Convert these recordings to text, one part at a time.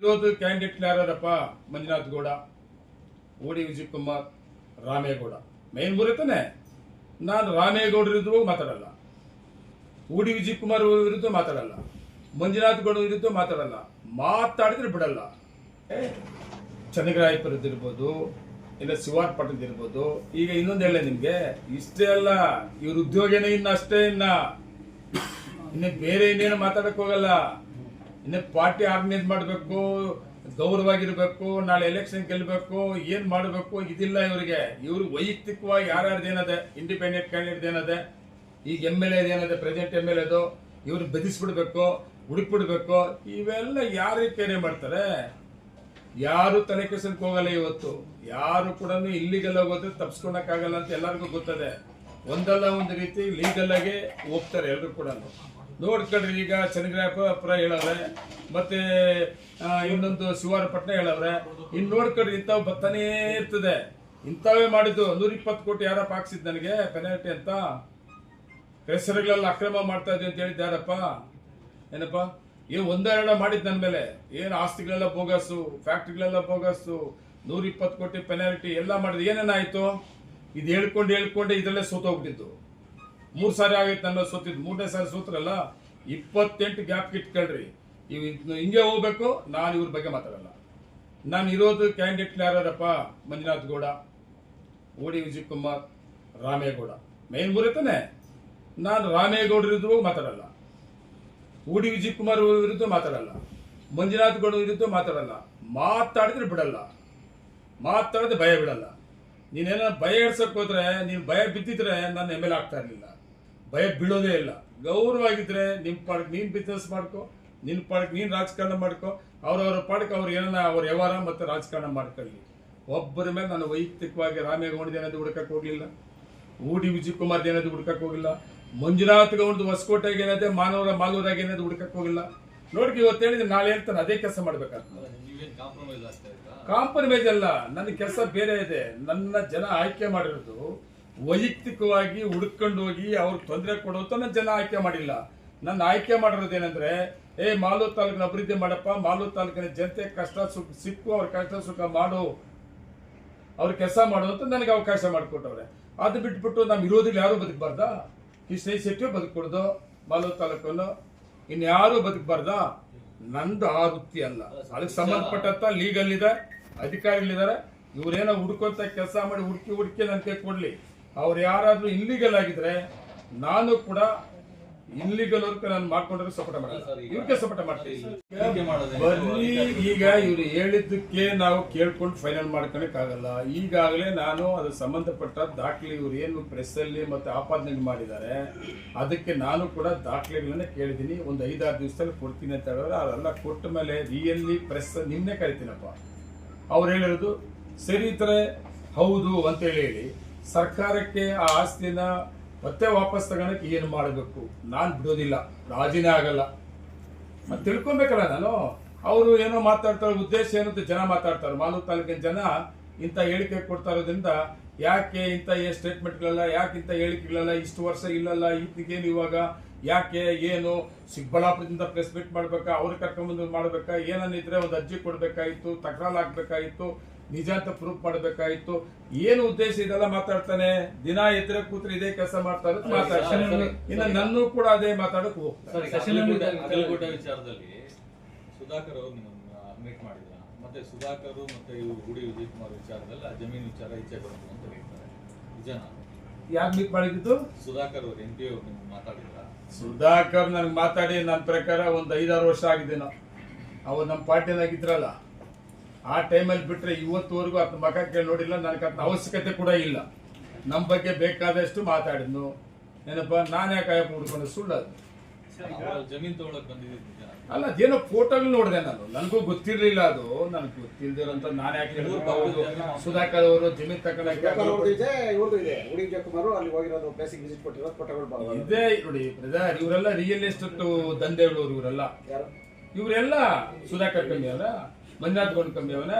ವಿರೋಧ ಕ್ಯಾಂಡಿಡೇಟ್ ಯಾರಪ್ಪ? ಮಂಜುನಾಥ್ ಗೌಡ, ಓಡಿ ವಿಜಯ್ ಕುಮಾರ್, ರಾಮೇಗೌಡ. ಮೇನ್ ಬರುತ್ತಾನೆ. ನಾನು ರಾಮೇಗೌಡ ವಿರುದ್ಧ ಮಾತಾಡಲ್ಲ, ಓಡಿ ವಿಜಯ್ ಕುಮಾರ್ ವಿರುದ್ಧ ಮಾತಾಡಲ್ಲ, ಮಂಜುನಾಥ್ ಗೌಡ ವಿರುದ್ಧ ಮಾತಾಡಲ್ಲ. ಮಾತಾಡಿದ್ರೆ ಬಿಡಲ್ಲ. ಚನ್ನಗರಾಯಪುರ ಇರ್ಬೋದು, ಇಲ್ಲ ಶಿವಾರ್ ಪಟ್ಟಣದ ಇರ್ಬೋದು. ಈಗ ಇನ್ನೊಂದು ಹೇಳ ನಿಮ್ಗೆ, ಇಷ್ಟೇ ಅಲ್ಲ, ಇವ್ರ ಉದ್ಯೋಗನೇ ಇನ್ನ ಅಷ್ಟೇ. ಇನ್ನು ಬೇರೆ ಇನ್ನೇನು ಮಾತಾಡಕ್ ಹೋಗಲ್ಲ. ಇನ್ನು ಪಾರ್ಟಿ ಆರ್ಗನೈಸ್ ಮಾಡಬೇಕು, ಗೌರವಾಗಿರ್ಬೇಕು, ನಾಳೆ ಎಲೆಕ್ಷನ್ ಗೆಲ್ಲಬೇಕು, ಏನ್ ಮಾಡಬೇಕು ಇದಿಲ್ಲ ಇವರಿಗೆ. ಇವ್ರು ವೈಯಕ್ತಿಕವಾಗಿ ಯಾರ್ಯಾರ್ದೇನದೆ, ಇಂಡಿಪೆಂಡೆಂಟ್ ಕ್ಯಾಂಡಿಡೇಟ್ ಏನದೆ, ಈಗ MLA ಏನದೆ, ಪ್ರೆಸಿಡೆಂಟ್ MLA ಇವ್ರು ಬೆದಿಸ್ಬಿಡ್ಬೇಕು, ಹುಡುಕ್ಬಿಡ್ಬೇಕು. ಇವೆಲ್ಲ ಯಾರು ಕೇರೆ ಮಾಡ್ತಾರೆ? ಯಾರು ತಲೆ ಕೆಸಕ್ಕೆ ಹೋಗಲ್ಲ. ಇವತ್ತು ಯಾರು ಕೂಡ ಇಲ್ಲಿಗೆಲ್ಲ ಹೋದ್ರೆ ತಪ್ಸ್ಕೊಳಕ್ಕಾಗಲ್ಲ ಅಂತ ಎಲ್ಲರಿಗೂ ಗೊತ್ತದೆ. ಒಂದಲ್ಲ ಒಂದು ರೀತಿ ಲೀಗಲ್ ಆಗಿ ಹೋಗ್ತಾರೆ ಎಲ್ಲರೂ ಕೂಡ. ನೋಡ್ಕೊಳ್ರಿ, ಈಗ ಚನ್ನಗರಾಯಪುರ ಹೇಳವ್ರೆ, ಮತ್ತೆ ಇನ್ನೊಂದು ಶಿವಾರಪಟ್ಟಣ ಹೇಳವ್ರೆ. ಇನ್ನು ನೋಡ್ಕೊಳ್ರಿ, ಇಂಥವು ಬರ್ತಾನೇ ಇರ್ತದೆ. ಇಂಥವೇ ಮಾಡಿದ್ದು 120 ಕೋಟಿ ಯಾರಪ್ಪ ಹಾಕ್ಸಿದ್ ನನಗೆ ಪೆನಾಲ್ಟಿ ಅಂತ. ಹೆಸರುಗಳೆಲ್ಲ ಅಕ್ರಮ ಮಾಡ್ತಾ ಇದ್ವಿ ಅಂತ ಹೇಳಿದ್ದು ಯಾರಪ್ಪ? ಏನಪ್ಪ ಏನು ಒಂದೆರಡ ಮಾಡಿದ್ ನನ್ನ ಮೇಲೆ? ಏನು ಆಸ್ತಿಗಳೆಲ್ಲ ಬೋಗಸ್ಸು, ಫ್ಯಾಕ್ಟ್ರಿಗಳೆಲ್ಲ ಬೋಗಸ್ಸು, 120 ಕೋಟಿ ಪೆನಾಲ್ಟಿ ಎಲ್ಲ ಮಾಡಿದ್. ಏನೇನಾಯ್ತು? ಇದು ಹೇಳ್ಕೊಂಡೆ ಇದರಲ್ಲೇ ಸೋತೋಗ್ಬಿಟ್ಟಿದ್ದು. 3 ಸಾರಿ ಆಗೈತೆ ನನ್ನ ಸೋತಿದ್ದು. 3ನೇ ಸಾರಿ ಸೋತ್ರಲ್ಲ. 28 ಗ್ಯಾಪ್ ಇಟ್ಕೊಳ್ರಿ. ಇವ್ ಹಿಂಗೆ ಹೋಗ್ಬೇಕು. ನಾನು ಇವ್ರ ಬಗ್ಗೆ ಮಾತಾಡಲ್ಲ. ನಾನು ಇರೋದು ಕ್ಯಾಂಡಿಡೇಟ್ ಯಾರಪ್ಪ? ಮಂಜುನಾಥ್ ಗೌಡ, ಓಡಿ ವಿಜಯ್ ಕುಮಾರ್, ರಾಮೇಗೌಡ. ಮೇನ್ ಬರುತ್ತಾನೆ. ನಾನು ರಾಮೇಗೌಡ ವಿರುದ್ಧ ಮಾತಾಡಲ್ಲ, ಓಡಿ ವಿಜಯ್ ಕುಮಾರ್ ವಿರುದ್ಧ ಮಾತಾಡಲ್ಲ, ಮಂಜುನಾಥ್ ಗೌಡ ವಿರುದ್ಧ ಮಾತಾಡಲ್ಲ. ಮಾತಾಡಿದ್ರೆ ಬಿಡಲ್ಲ. ಮಾತಾಡಿದ್ರೆ ಭಯ ಬಿಡಲ್ಲ. ನೀನೇನ ಭಯ ಇಡ್ಸಕ್ ಹೋದ್ರೆ, ನೀನು ಭಯ ಬಿದ್ದಿದ್ರೆ ನಾನು MLA ಆಗ್ತಾ ಇರಲಿಲ್ಲ. ಭಯ ಬೀಳೋದೇ ಇಲ್ಲ. ಗೌರವಾಗಿದ್ರೆ ನಿಮ್ ಪಾಡಕ್ ನೀನ್ ಬಿಸ್ನೆಸ್ ಮಾಡ್ಕೊ, ನಿನ್ ಪಾಡಕ್ ನೀನ್ ರಾಜಕಾರಣ ಮಾಡ್ಕೊ. ಅವ್ರವ್ರ ಪಾಡಕ್ ಅವ್ರು ಏನ ಅವ್ರ ವ್ಯವಹಾರ ಮತ್ತೆ ರಾಜಕಾರಣ ಮಾಡ್ಕೊಳ್ಳಿ. ಒಬ್ಬರ ಮೇಲೆ ನಾನು ವೈಯಕ್ತಿಕವಾಗಿ ರಾಮೇಗೌಡದೇನದು ಹುಡುಕಕ್ ಹೋಗ್ಲಿಲ್ಲ, ಓಡಿ ವಿಜಯ್ ಕುಮಾರ್ ಏನಾದ್ರು ಹುಡುಕಕ್ ಹೋಗಿಲ್ಲ, ಮಂಜುನಾಥ್ ಗೌಡದು ಹೊಸಕೋಟೆಗೆ ಏನಾದೆ, ಮಾಲೂರಾಗ ಏನಾದ್ರು ಹುಡುಕಕ್ ಹೋಗಿಲ್ಲ. ನೋಡಿ, ಇವತ್ತು ಹೇಳಿದ್ರೆ ನಾಳೆ ಹೇಳ್ತಾನೆ ಅದೇ ಕೆಲಸ ಮಾಡ್ಬೇಕಾಗ್ತದೆ. ಕಾಂಪ್ರಮೈಸ್ ಅಲ್ಲ, ನನ್ನ ಕೆಲಸ ಬೇರೆ ಇದೆ. ನನ್ನ ಜನ ಆಯ್ಕೆ ಮಾಡಿರೋದು ವೈಯಕ್ತಿಕವಾಗಿ ಹುಡುಕೊಂಡು ಹೋಗಿ ಅವ್ರಿಗೆ ತೊಂದರೆ ಕೊಡುವಂತ ನನ್ನ ಜನ ಆಯ್ಕೆ ಮಾಡಿಲ್ಲ. ನನ್ನ ಆಯ್ಕೆ ಮಾಡಿರೋದೇನೆಂದ್ರೆ, ಮಾಲೂರು ತಾಲೂಕಿನ ಅಭಿವೃದ್ಧಿ ಮಾಡಪ್ಪ, ಮಾಲೂರು ತಾಲೂಕಿನ ಜನತೆ ಕಷ್ಟ ಸುಖ ಸಿಕ್ಕು, ಅವ್ರ ಕಷ್ಟ ಸುಖ ಮಾಡು, ಅವ್ರ ಕೆಲಸ ಮಾಡು ಅಂತ ನನಗೆ ಅವಕಾಶ ಮಾಡಿಕೊಟ್ಟವ್ರೆ. ಅದು ಬಿಟ್ಬಿಟ್ಟು ನಮ್ಮ ವಿರೋಧಿಗಳು ಯಾರು ಬದುಕಬಾರ್ದ? ಕೃಷ್ಣ ಶೆಟ್ಟಿ ಬದುಕೂಡ್ದು ಮಾಲೂರು ತಾಲೂಕನ್ನು, ಇನ್ಯಾರು ಬದುಕಬಾರ್ದ? ನಂದು ಆ ವೃತ್ತಿ ಅಲ್ಲ. ಅದಕ್ಕೆ ಸಂಬಂಧಪಟ್ಟಂತ ಲೀಗಲ್ ಇದೆ, ಅಧಿಕಾರಿಗಳಿದ್ದಾರೆ. ಇವ್ರೇನೋ ಹುಡುಕುವಂತ ಕೆಲಸ ಮಾಡಿ ಹುಡುಕಿ ನನ್ನ ಕೈ ಕೊಡ್ಲಿ. ಅವ್ರು ಯಾರಾದ್ರೂ ಇಲ್ಲಿಗಲ್ ಆಗಿದ್ರೆ ನಾನು ಕೂಡ ಇಲ್ಲಿಗಲ್ ವರ್ಕ್ ನಾನು ಮಾಡ್ಕೊಂಡ್ರೆ ಸಪೋರ್ಟ್ ಮಾಡಲ್ಲ, ಇವ್ರಿಗೆ ಸಪೋರ್ಟ್ ಮಾಡ್ತೀವಿ. ಬನ್ನಿ, ಈಗ ಇವ್ರು ಹೇಳಿದ್ದಕ್ಕೆ ನಾವು ಕೇಳ್ಕೊಂಡು ಫೈನಲ್ ಮಾಡ್ಕೊಳಕ್ಕಾಗಲ್ಲ. ಈಗಾಗಲೇ ನಾನು ಅದು ಸಂಬಂಧಪಟ್ಟ ದಾಖಲೆ, ಇವ್ರು ಏನು ಪ್ರೆಸ್ ಅಲ್ಲಿ ಮತ್ತೆ ಆಪಾದನೆ ಮಾಡಿದ್ದಾರೆ, ಅದಕ್ಕೆ ನಾನು ಕೂಡ ದಾಖಲೆಗಳನ್ನ ಕೇಳಿದ್ದೀನಿ. ಒಂದು 5-6 ದಿವಸದಲ್ಲಿ ಕೊಡ್ತೀನಿ ಅಂತ ಹೇಳಿದ್ರೆ, ಅದೆಲ್ಲ ಕೊಟ್ಟ ಮೇಲೆ ರಿಯಲಿ ಪ್ರೆಸ್ ನಿನ್ನೆ ಕರಿತೀನಪ್ಪ. ಅವ್ರು ಹೇಳಿರೋದು ಸರಿ ಇದ್ರೆ ಹೌದು ಅಂತ ಹೇಳಿ ಸರ್ಕಾರಕ್ಕೆ ಆ ಆಸ್ತಿನ ಮತ್ತೆ ವಾಪಸ್ ತಗೊಳಕ್ಕೆ ಏನು ಮಾಡಬೇಕು? ನಾನು ಬಿಡೋದಿಲ್ಲ, ರಾಜಿನೇ ಆಗಲ್ಲ. ಮತ್ತೆ ತಿಳ್ಕೊಬೇಕಲ್ಲ ನಾನು. ಅವರು ಏನೋ ಮಾತಾಡ್ತಾರೆ, ಉದ್ದೇಶ ಏನಂತ ಜನ ಮಾತಾಡ್ತಾರೆ. ಮಾಲೂರು ತಾಲೂಕಿನ ಜನ ಇಂಥ ಹೇಳಿಕೆ ಕೊಡ್ತಾ ಇರೋದ್ರಿಂದ ಯಾಕೆ ಇಂಥ ಸ್ಟೇಟ್ಮೆಂಟ್ಗಳೆಲ್ಲ, ಯಾಕೆ ಇಂಥ ಹೇಳಿಕೆಗಳೆಲ್ಲ ಇಷ್ಟು ವರ್ಷ ಇಲ್ಲಲ್ಲ, ಈಗೇನು ಇವಾಗ ಯಾಕೆ, ಏನು ಚಿಕ್ಕಬಳ್ಳಾಪುರದಿಂದ ಪ್ರೆಸ್ ಮೀಟ್ ಮಾಡ್ಬೇಕಾ, ಅವ್ರು ಕರ್ಕೊಂಡ್ಬಂದು ಮಾಡ್ಬೇಕಾ, ಏನನ್ನಿದ್ರೆ ಒಂದು ಅರ್ಜಿ ಕೊಡ್ಬೇಕಾಗಿತ್ತು, ತಕರಾರು ಹಾಕ್ಬೇಕಾಗಿತ್ತು, ನಿಜ ಅಂತ ಪ್ರೂಫ್ ಮಾಡಬೇಕಾಗಿತ್ತು. ಏನು ಉದ್ದೇಶ ಇದೆಲ್ಲ ಮಾತಾಡ್ತಾನೆ. ದಿನ ಎದ್ರೆ ಕೂತ್ರೆ ಇದೇ ಕೆಲಸ ಮಾಡ್ತಾ ಇರೋದು ಮಾತಾಡ್ತಾನೆ. ಇನ್ನು ನನ್ನೂ ಕೂಡ ಅದೇ ಮಾತಾಡಕ್ ಹೋಗ್ತಾರೆ. ವಿಚಾರದಲ್ಲಿ ಸುಧಾಕರ್ ಅವರು ಮೀಟ್ ಮಾಡಿದ್ರ, ಮತ್ತೆ ಸುಧಾಕರ್ ಮತ್ತೆ ಇವರು ಗುಡಿ ವಿಜಯ್ ಕುಮಾರ್ ವಿಚಾರದಲ್ಲಿ ಆ ಜಮೀನು ವಿಚಾರ ಈಚೆ ಬರುತ್ತೆ ಅಂತ ಹೇಳ್ತಾರೆ. ನಿಜನಾ? ಯಾಕೆ ಮೀಟ್ ಮಾಡಿದ್ದು? ಸುಧಾಕರ್ ಅವರು MP ಅವರು ಮಾತಾಡಿದ್ರ? ಸುಧಾಕರ್ ನನ್ಗೆ ಮಾತಾಡಿ ನನ್ನ ಪ್ರಕಾರ ಒಂದು 5-6 ವರ್ಷ ಆಗಿದ್ದೇನೋ. ಅವ್ರು ನಮ್ಮ ಪಾರ್ಟಿನಾಗಿದ್ರಲ್ಲ, ಆ ಟೈಮಲ್ಲಿ ಬಿಟ್ರೆ ಇವತ್ತುವರೆಗೂ ಅದ್ ಮಗ ಕೇಳಿ ನೋಡಿಲ್ಲ. ನನಗೆ ಅದನ್ನ ಅವಶ್ಯಕತೆ ಕೂಡ ಇಲ್ಲ. ನಮ್ಮ ಬಗ್ಗೆ ಬೇಕಾದಷ್ಟು ಮಾತಾಡಿದ್ನು. ಏನಪ್ಪ, ನಾನು ಯಾಕೆ ಹುಡ್ಕೊಂಡು ಸುಳ್ಳು? ಅದು ಜಮೀನ್ ತಗೊಳಕ್ ಬಂದಿದ್ದ ಅಲ್ಲ, ಅದೇನೋ ಫೋಟೋಗಳು ನೋಡಿದೆ ನಾನು. ನನಗೂ ಗೊತ್ತಿರ್ಲಿಲ್ಲ ಅದು. ನನಗೆ ಗೊತ್ತಿಲ್ದಿರಂತ ನಾನು ಯಾಕೆ ಹೇಳಿದ್ರು? ಸುಧಾಕರ್ ಅವರು ಜಮೀನ್ ತಗೊಳಕ್ಕೆ ಇದೆ ನೋಡಿ ಬ್ರದರ್. ಇವರೆಲ್ಲ ರಿಯಲ್ ಎಸ್ಟೇಟ್ ದಂಧೆಗಳವರು. ಇವರೆಲ್ಲ ಸುಧಾಕರ್ ಕಮ್ಮಿ ಅವನ, ಮಂಜುನಾಥ್ ಗೌಡ ಕಮ್ಮಿ ಅವನ,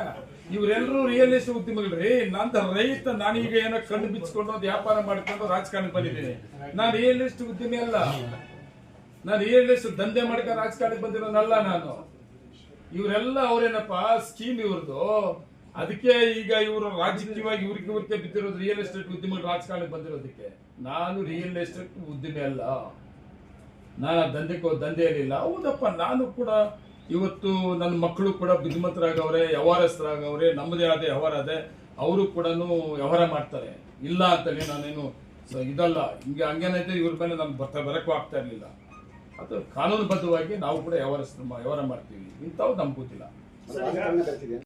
ಇವರೆಲ್ಲರೂ ರಿಯಲ್ ಎಸ್ಟೇಟ್ ಉದ್ಯಮಿಗಳ್ರಿ. ನಂತ ರೈತ, ನಾನೀಗ ಏನೋ ಕಣ್ಣು ಬಿಚ್ಕೊಂಡು ವ್ಯಾಪಾರ ಮಾಡ್ಕೊಂಡು ರಾಜಕಾರಣಕ್ಕೆ ಬಂದಿದ್ದೀನಿ. ನಾನು ರಿಯಲ್ ಎಸ್ಟೇಟ್ ಉದ್ಯಮಿ ಅಲ್ಲ. ನಾನು ರಿಯಲ್ ಎಸ್ಟೇಟ್ ದಂಧೆ ಮಾಡ್ಕೊಂಡು ರಾಜಕಾರಣಕ್ಕೆ ಬಂದಿರೋನಲ್ಲ ನಾನು. ಇವರೆಲ್ಲ ಅವರೇನಪ್ಪ ಸ್ಕೀಮ್ ಇವ್ರದ್ದು. ಅದಕ್ಕೆ ಈಗ ಇವರು ರಾಜಕೀಯವಾಗಿ ಇವ್ರಿಗೆ ಬಿದ್ದಿರೋದು ರಿಯಲ್ ಎಸ್ಟೇಟ್ ಉದ್ಯಮ ರಾಜಕಾರಣಕ್ಕೆ ಬಂದಿರೋದಕ್ಕೆ. ನಾನು ರಿಯಲ್ ಎಸ್ಟೇಟ್ ಉದ್ಯಮಿ ಅಲ್ಲ, ನಾನು ದಂಧೆಯಲ್ಲಿಲ್ಲ. ಹೌದಪ್ಪ, ನಾನು ಕೂಡ ಇವತ್ತು ನನ್ನ ಮಕ್ಕಳು ಕೂಡ ಬುದ್ಧಿಮಂತರಾಗವ್ರೆ, ವ್ಯವಹಾರಸ್ಥರಾಗವ್ರೆ, ನಮ್ಮದೇ ಆದ ವ್ಯವಹಾರ ಅದೇ, ಅವರು ಕೂಡ ವ್ಯವಹಾರ ಮಾಡ್ತಾರೆ. ಇಲ್ಲ ಅಂತೇಳಿ ನಾನೇನು ಇದಲ್ಲ, ಹಂಗೇನೈತೆ ಇವ್ರ ಮೇಲೆ ನಾನು ಬರಕ್ಕೂ ಆಗ್ತಾ ಇರಲಿಲ್ಲ. ಅದು ಕಾನೂನುಬದ್ಧವಾಗಿ ನಾವು ಕೂಡ ವ್ಯವಹಾರ ಮಾಡ್ತೀವಿ. ಇಂಥವು ನಮ್ಗೆ ಗೊತ್ತಿಲ್ಲ.